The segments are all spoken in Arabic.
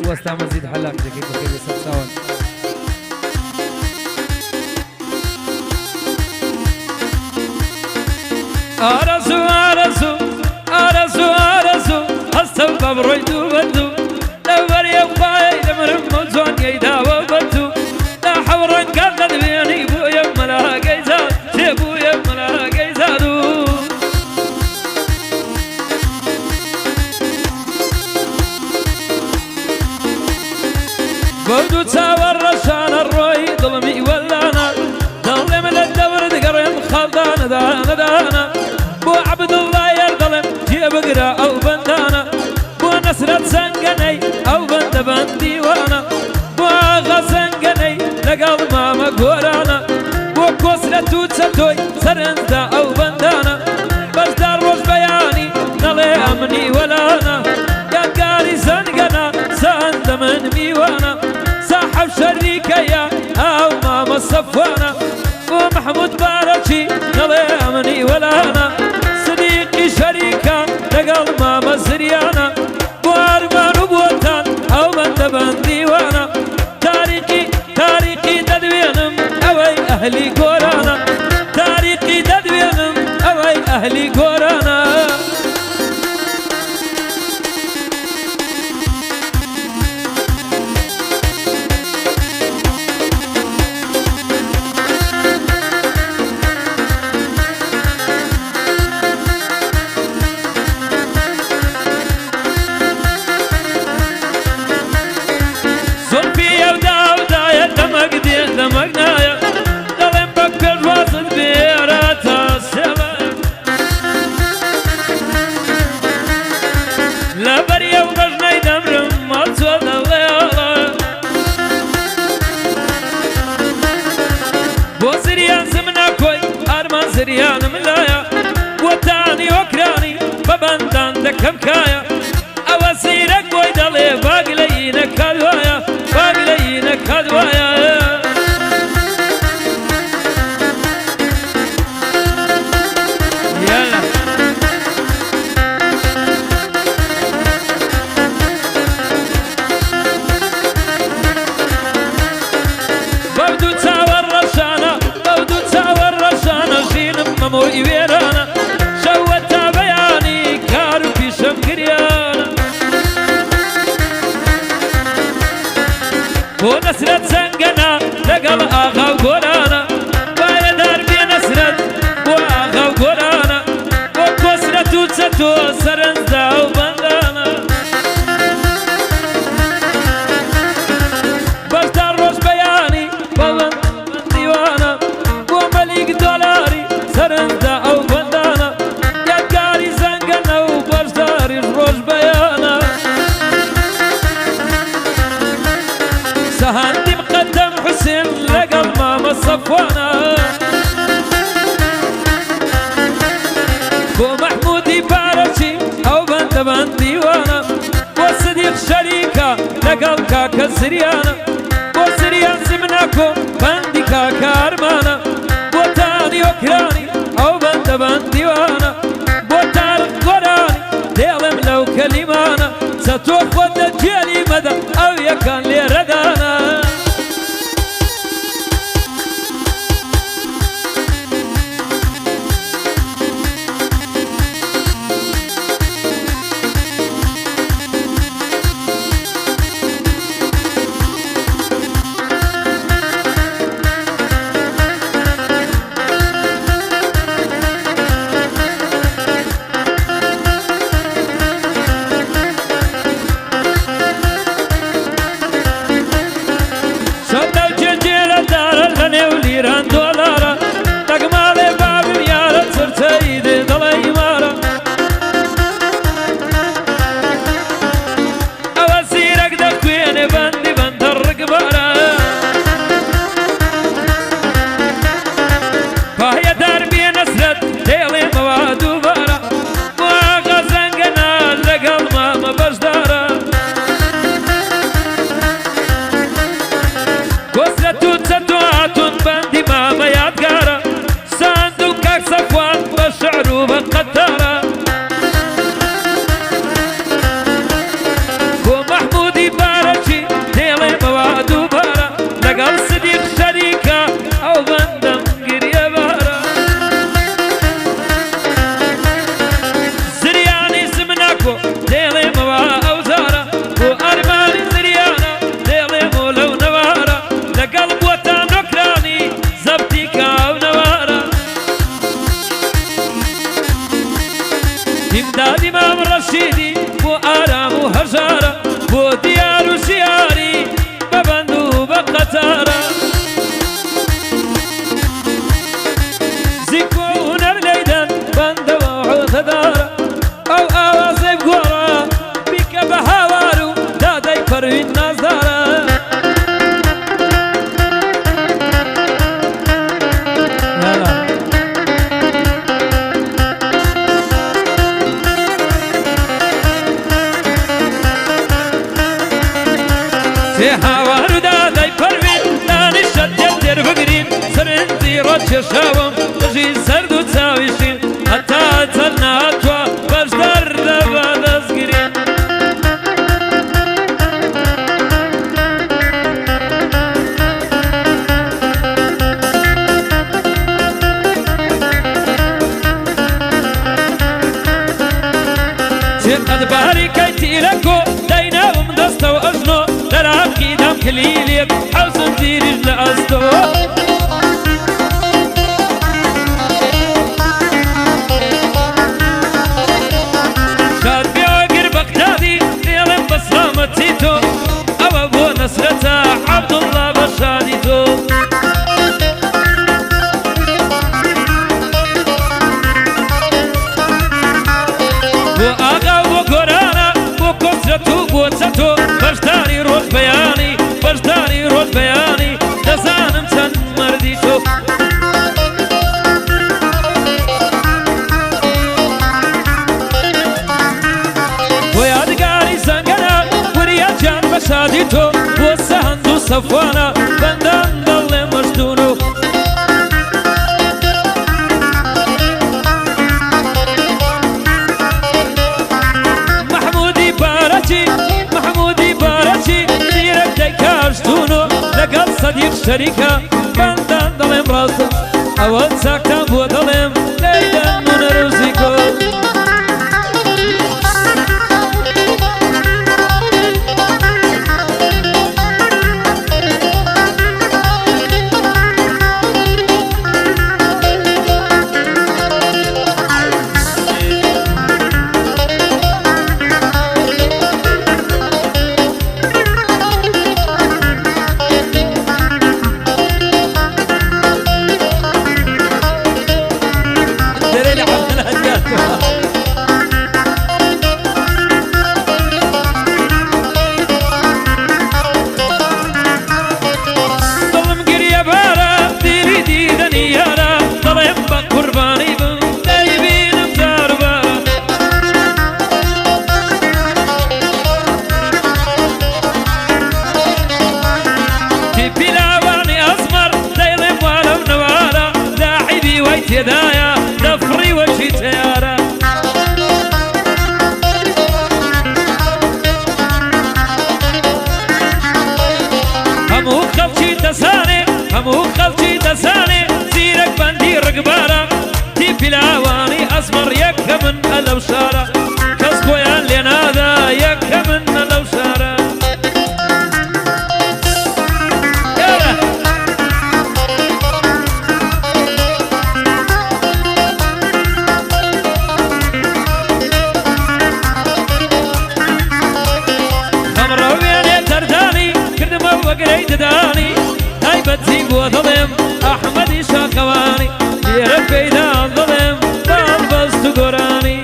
وستا مزيد حلاق دقيقة بخير سبساون أرسو أرسو أرسو أرسو هستو ببرويدو بدو لبر يبقى يدمر موزون يدا وبدو لا حورن قدد بيني بو يملا قيزا سيبو يملا قيزادو بودو تساور رشان الروي ظلمي ولانا ظلم للدور دقرم خلدان دانا دانا بو عبد الله يرظلم جيب قرا او بندانا بو نسرة سنقني او بند بنديوانا بو آغا سنقني لقل ماما قورانا بو كوسرة توتستوي سرنزدا او بندانا بجدار روش بياني نلي امني ولانا يا قاري سنقنا سند من ميوانا صاحب شريكيا او ماما صفوانا ومحمود بارشي نلي امني ولانا صديقي شريكا لقل ماما سريانا وارمان وبوتان او بند بنديوانا تاريخي تدوينم اوي اهلي قورانا تاريخي تدوينم اوي اهلي قورانا دمقنايا ظلم بكر واصل بيراتا السما لا بريا وغجناي دمرم ما تسود الله بو سريان سمنا كوي ارمان سريان ملايا وتاني وكراني ببندان دكم كايا اوسيرك بوي دلي باقلينا كدوايا باقلينا كدوايا مو يويرانا شوتا بياني كارو في شمكريانا ونسرة سنقنا لقل آغا وقولانا بايا داربي نسرة وآغا وقولانا وكوسرة توتستو سرنزدا وبندانا بشتار روش بياني بلند ديوانا ومليك دولاري سرندا او بندانا يا قاري زنقنا وبشتاري روش بيانا سهندي مقدم حسين لقل ماما صفوانا بو محمودي بارشي او بند بنديوانا بو صديق شريكا لقل كاكا سريانا بو سريان سمناكم بندي كاكا ارمانا بو تاني وكراني او بند بنديوانا بو تارق قراني ديلم لو كلمانا ستوخ ود جيلي مدى او يكان لي ردانا ومحمود بارك هەفتارە زیکۆ هونەر لەیدەن بەندەوە عۆتەدارە ئەو ئاوازەی بگۆڕە بیکە بە هاوار و دادەی پەروین نازدارە هاوارو دادەی پەروین دانیشە تێر بگرین سەرنجی ڕۆکێشاوم دژی سەرد و چاویشین هەتا چەند ناتوە بەشدار دەبە دەستگرین قەدباری کەی تیرەکۆ دەیناوم دەستەوە ئەژنۆ لەراقی دام کلیلێک حەوسم تیریش لە ئەستۆ شاد بێوەگر بەغدادی نێڵێم بە سلامەتی تۆ ئەوە بۆ نەسرەتە عەبدوڵڵا بە شادی تۆ بۆ ئاغا و بۆ گۆرانە بۆ کۆسرەت و بۆ چەتۆ بەشداری ڕۆژ بەیانی بەشداری ڕۆژ بەیانی دەزانم چەند مەردی تۆ بۆ یادگاری زەنگەنە وریا گیان بە شادی تۆ بۆ سەهەند و سەفوانە بەندەن دەڵێ مەشدون و محمودی بارەچی زیرەک دەیکاشتون و لەگەڵ سەدیق شەریکە بەندان دەڵێم ڕاستە ئەوە چاکتان بۆ دەڵێم لەیدەن و نەرۆزیکۆ تێدایە دەفڕی وەشی تیارە هەموو خەڵکی دەسانێ زیرەک بەندی ڕگبارە تیپی لاوانی ئەزمەڕ یەکە من لەو شارە کەس خۆیان لێ نادا یەکە من لەو شارە وەگرەی ددانی تایبەتی بۆ دڵێم ئەحمەدی شاقەوانی لێرە پەیدا دڵێم بەڵبەست و گۆرانی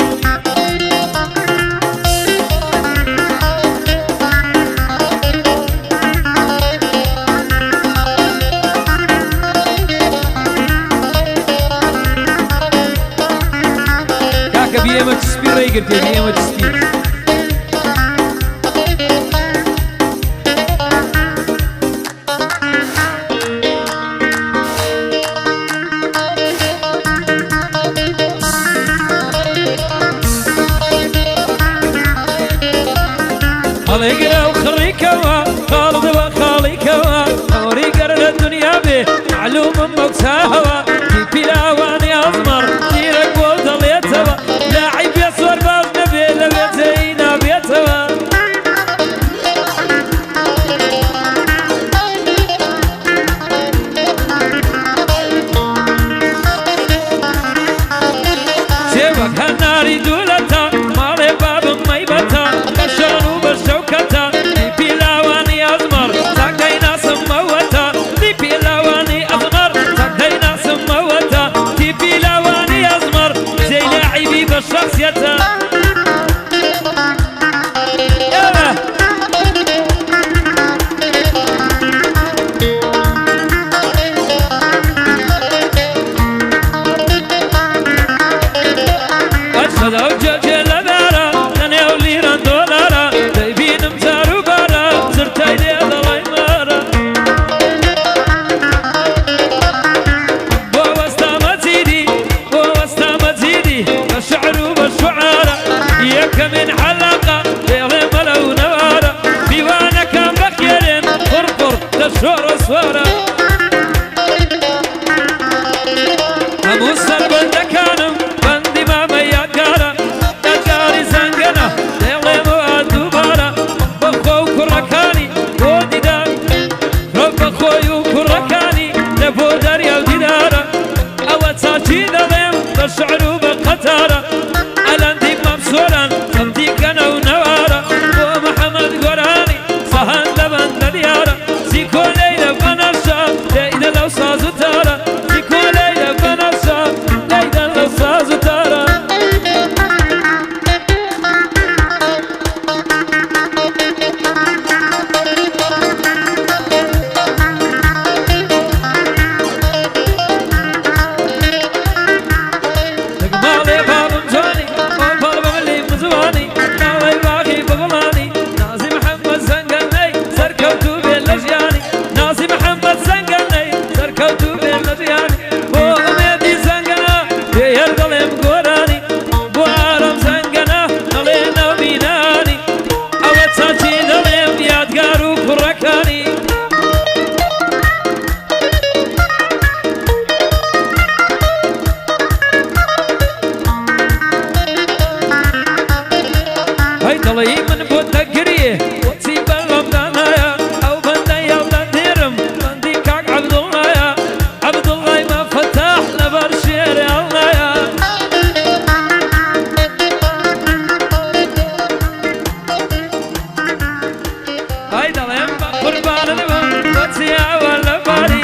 کاکە بیێمە چسپی ڕێگرتێ بیێمە چسپی خەڵێگرە و خڕیکەوە خاڵدەوە خاڵیکەوە ئەوەری گەر لە دنیا بێ معلومم بەوساهەوە تیپی لاوانی ئەزمەڕ زیرەک بۆ دەڵێتەوە لاعیب بێ سوەر باز نەبێ لەوێ جێی نابێتەوە سێوەکە ناری دوولەتە ماڵێ بابم مەیبەتە بە شان و بە شەوکەتە تیپی لاوانی ئەزمەڕ چاکەی ناسم مەوەتە دلم قربان البن وتيا ولا بالي